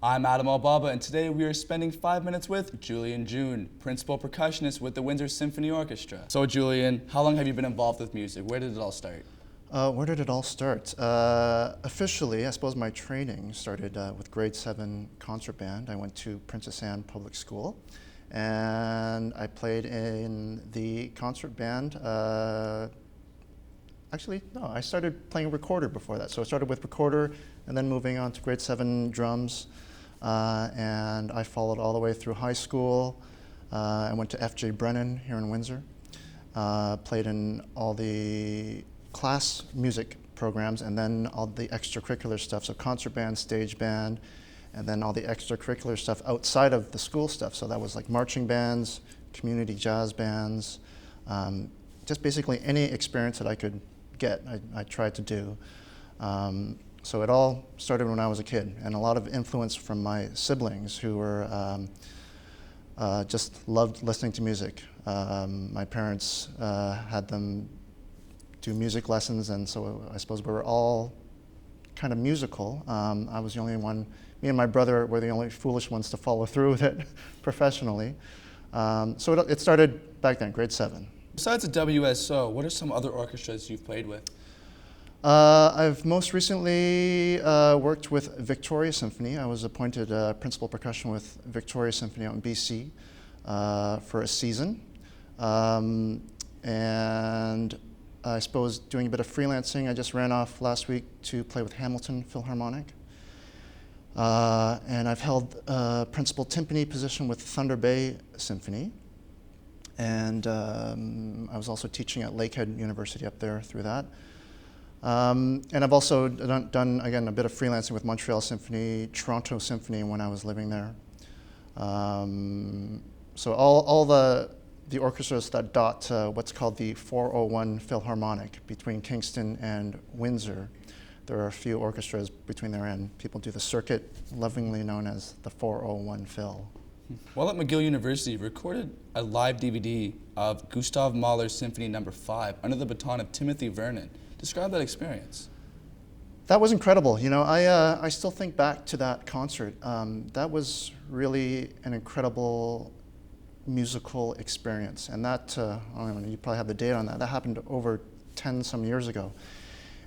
I'm Adam Albaba, and today we are spending 5 minutes with Julian Jeun, Principal Percussionist with the Windsor Symphony Orchestra. So Julian, how long have you been involved with music? Where did it all start? Where did it all start? Officially, I suppose my training started with grade 7 concert band. I went to Princess Anne Public School, and I played in the concert band. Actually, no, I started playing recorder before that. So I started with recorder, and then moving on to grade 7 drums. And I followed all the way through high school. I went to F.J. Brennan here in Windsor. Played in all the class music programs and then all the extracurricular stuff, so concert band, stage band, and then all the extracurricular stuff outside of the school stuff. So that was like marching bands, community jazz bands, just basically any experience that I could get, I tried to do. So it all started when I was a kid, and a lot of influence from my siblings who were just loved listening to music. My parents had them do music lessons, and so I suppose we were all kind of musical. I was the only one, me and my brother were the only foolish ones to follow through with it professionally. So it started back then, grade 7. Besides the WSO, what are some other orchestras you've played with? I've most recently worked with Victoria Symphony. I was appointed principal percussion with Victoria Symphony out in BC for a season. And I suppose doing a bit of freelancing. I just ran off last week to play with Hamilton Philharmonic. And I've held a principal timpani position with Thunder Bay Symphony. And I was also teaching at Lakehead University up there through that. And I've also done, again, a bit of freelancing with Montreal Symphony, Toronto Symphony when I was living there. So all the orchestras that dot what's called the 401 Philharmonic between Kingston and Windsor. There are a few orchestras between there, and people do the circuit, lovingly known as the 401 Phil. While at McGill University, you recorded a live DVD of Gustav Mahler's Symphony No. 5 under the baton of Timothy Vernon. Describe that experience. That was incredible. You know, I still think back to that concert. That was really an incredible musical experience, and that, I don't know, you probably have the date on that. That happened over 10 some years ago.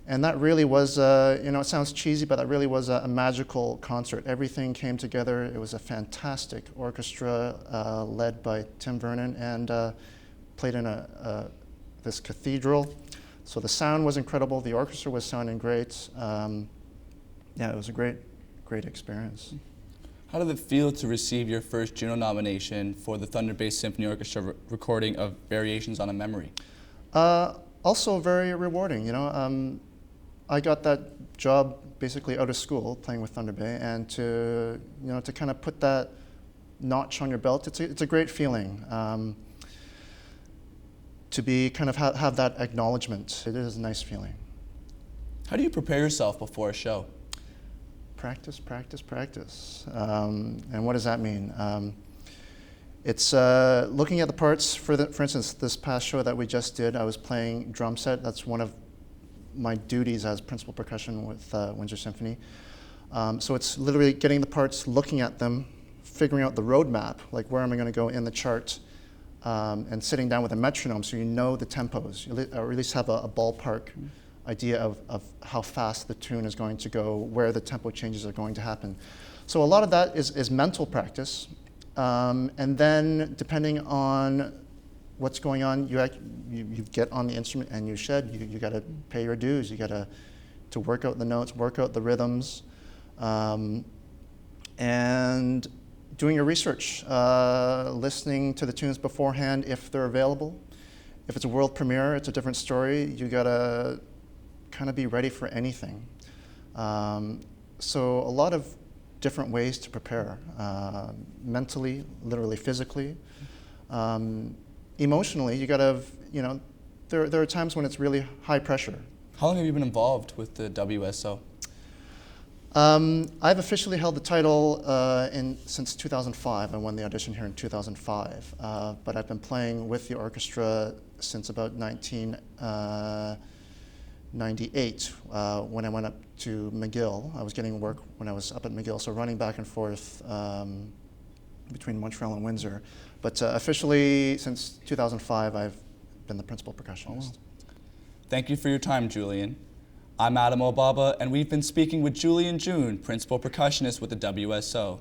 And that really was, you know, it sounds cheesy, but that really was a magical concert. Everything came together. It was a fantastic orchestra led by Tim Vernon, and played in this cathedral. So the sound was incredible. The orchestra was sounding great. Yeah, it was a great experience. How did it feel to receive your first Juno nomination for the Thunder Bay Symphony Orchestra recording of Variations on a Memory? Also very rewarding. You know, I got that job basically out of school, playing with Thunder Bay, and to kind of put that notch on your belt, it's a great feeling. To be kind of have that acknowledgement, it is a nice feeling. How do you prepare yourself before a show? Practice, practice, practice. And what does that mean? It's looking at the parts. For instance, this past show that we just did, I was playing drum set. That's one of my duties as principal percussion with Windsor Symphony. So it's literally getting the parts, looking at them, figuring out the roadmap, like where am I going to go in the chart, and sitting down with a metronome so you know the tempos, or at least have a ballpark idea of how fast the tune is going to go, where the tempo changes are going to happen. So a lot of that is mental practice. And then depending on what's going on, you get on the instrument and you shed. You got to pay your dues. You got to work out the notes, work out the rhythms, and doing your research, listening to the tunes beforehand if they're available. If it's a world premiere, it's a different story. You got to kind of be ready for anything. So a lot of different ways to prepare, mentally, literally, physically. Emotionally, you got to, you know, there are times when it's really high pressure. How long have you been involved with the WSO? I've officially held the title since 2005. I won the audition here in 2005, but I've been playing with the orchestra since about 98 when I went up to McGill. I was getting work when I was up at McGill, so running back and forth between Montreal and Windsor. But officially, since 2005, I've been the principal percussionist. Thank you for your time, Julian. I'm Adam Obaba, and we've been speaking with Julian Jeun, principal percussionist with the WSO.